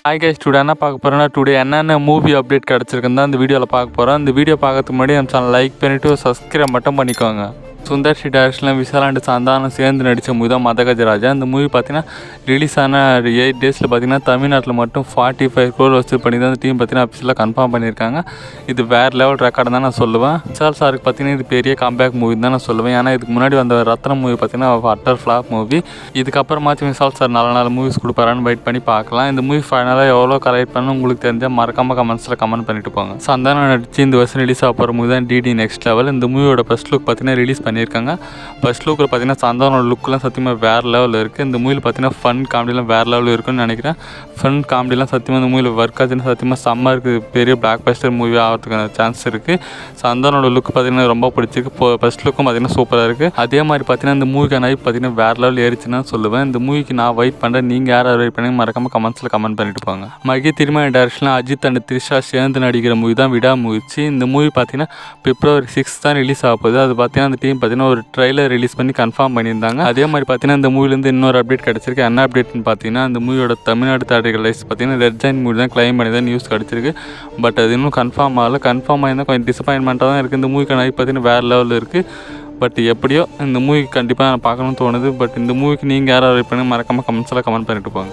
Hi guys, today என்ன பார்க்க போகிறோன்னா டுடே என்னென்ன மூவி அப்டேட் கிடச்சிருக்குன்னு தான் இந்த வீடியோவில் பார்க்க போகிறோம். இந்த வீடியோ பார்க்கறதுக்கு முன்னாடி நம்ம சேனல் லைக் பண்ணிவிட்டு சப்ஸ்கிரைப் மட்டும் பண்ணிக்கோங்க. சுந்தர் சி டைரக்ஷனில் விஷால் அண்ட் சந்தானம் சேர்ந்து நடித்த மூவி தான் மதகஜராஜா. இந்த மூவி பார்த்தீங்கன்னா ரிலீஸ் ஆன 8 டேஸில் பார்த்தீங்கன்னா தமிழ்நாட்டில் மட்டும் 45 crore வசூல் பண்ணி தான் அந்த டீம் பார்த்தீங்கன்னா அஃபிஷியலாக கன்ஃபார்ம் பண்ணியிருக்காங்க. இது வேறு லெவல் ரெக்கார்டு தான் நான் சொல்லுவேன். விஷால் சாருக்கு பார்த்தீங்கன்னா இது பெரிய கம்பேக் மூவி தான் நான் சொல்லுவேன். ஏன்னா இதுக்கு முன்னாடி வந்த ரத்னம் மூவி பார்த்தீங்கன்னா அட்டர் ஃப்ளாப் மூவி. இதுக்கப்புறமாச்சும் விஷால் சார் நல்ல மூவிஸ் கொடுப்பாரான்னு வெயிட் பண்ணி பார்க்கலாம். இந்த மூவி ஃபைனலாக எவ்வளோ கலெக்ட் பண்ணணும் உங்களுக்கு தெரிஞ்சால் மறக்காமல் கமெண்ட்ஸில் கமெண்ட் பண்ணிட்டு போங்க. சந்தானம் நடிச்சு இந்த வருஷம் ரிலீஸ் ஆக போகிற மூவி தான் டிடி நெக்ஸ்ட் லெவல். இந்த மூவியோட ஃபர்ஸ்ட் லுக் பார்த்தீங்கன்னா ரிலீஸ் பண்ணியிருக்காங்க. ஃபர்ஸ்ட் லுக்கில் பார்த்தீங்கன்னா சந்தானோட லுக்கெலாம் சத்தியமாக வேறு லெவலில் இருக்குது. இந்த மூவியில் பார்த்தீங்கன்னா ஃபன் காமெடிலாம் வேறு லெவலில் இருக்குன்னு நினைக்கிறேன். ஃபன் காமெடிலாம் சத்தியமாக இந்த மூவியில் ஒர்க் ஆச்சுன்னா சத்தியமாக செம்ம இருக்குது. பெரிய பிளாக் பஸ்டர் மூவி ஆகிறதுக்கான சான்ஸ் இருக்குது. சந்தானோட லுக் பார்த்தீங்கன்னா ரொம்ப பிடிச்சிருக்கு. ஃபர்ஸ்ட் லுக்கும் பார்த்தீங்கன்னா சூப்பராக இருக்குது. அதே மாதிரி பார்த்தீங்கன்னா இந்த மூவிக்கான ஹைப் பார்த்தீங்கன்னா வேறு லெவல் ஏறிச்சுன்னு சொல்லுவேன். இந்த மூவிக்கு நான் வெயிட் பண்ணுறேன். நீங்கள் யார் வெயிட் பண்ணி மறக்காமல் கமெண்ட்ஸில் கமெண்ட் பண்ணிட்டு போங்க. மகி திருமண டைரக்ஷனில் அஜித் அண்ட் த்ரிஷா சேர்ந்து நடிக்கிற மூவி தான் விடாமுயற்சி. இந்த மூவி பார்த்தீங்கன்னா February 6 தான் ரிலீஸ் ஆக போகுது. அது பார்த்தீங்கன்னா அந்த டீம் பார்த்தீங்கன்னா ஒரு ட்ரைலர் ரிலீஸ் பண்ணி கன்ஃபார்ம் பண்ணியிருந்தாங்க. அதே மாதிரி பார்த்தீங்கன்னா இந்த மூவிலேருந்து இன்னொரு அப்டேட் கிடச்சிருக்கு. என்ன அப்டேட்னு பார்த்தீங்கன்னா இந்த மூவியோட தமிழ்நாடு தேட்டர்கள் லைஸ் பார்த்தீங்கன்னா ரெட் ஜாயின் மூவி தான் கிளைம் பண்ணி தான் நியூஸ் கிடச்சிருக்கு. பட் அது இன்னும் கன்ஃபார்ம் ஆகலை. கன்ஃபார்ம் ஆகிருந்தால் கொஞ்சம் டிசப்பாயின்மெண்ட்டாக தான் இருக்குது. இந்த மூவிக்கான ஹைப் பார்த்தீங்கன்னா வேறு லெவலில் இருக்குது. பட் எப்படியோ இந்த மூவி கண்டிப்பாக நான் பார்க்கணும்னு தோணுது. பட் இந்த மூவிக்கு நீங்கள் யாராவது வெயிட் பண்ணி மறக்காமல் கமெண்ட்ஸில் கமெண்ட் பண்ணிட்டு போங்க.